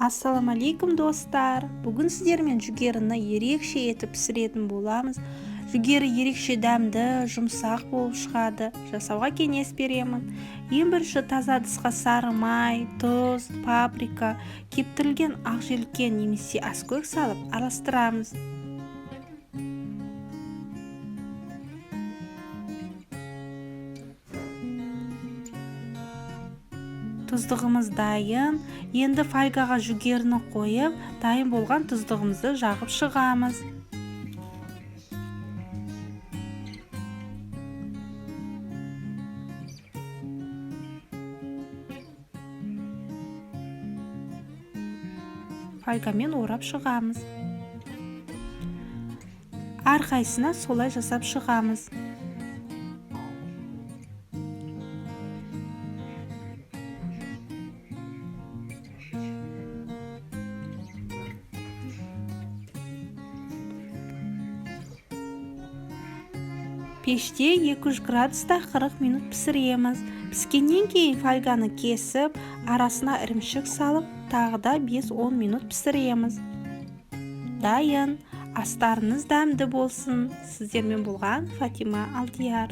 Ассаламалейкум достар. Бүгін сіздермен жүгеріні ерекше етіп пісіретін боламыз. Жүгері ерекше дәмді, жұмсақ болып шығады. Жасауға кеңес беремін. Ең бірінші таза ыдысқа сары май, тұз, паприка, кептірілген ақ желке немесе аскөк салып араластырамыз. Тұздығымыз дайын. Енді фольгаға жүгеріні қойып, дайын болған тұздығымызды жағып шығамыз. Фольгамен орап шығамыз. Әрқайсына солай жасап шығамыз. Пеште 200 градуста 40 минут пісіреміз. Піскеннен кейін фольганы кесіп, арасына ірімшік салып, тағы да 5-10 минут пісіреміз. Дайын. Астарыңыз дәмді болсын. Сіздермен болған Фатима Алдияр.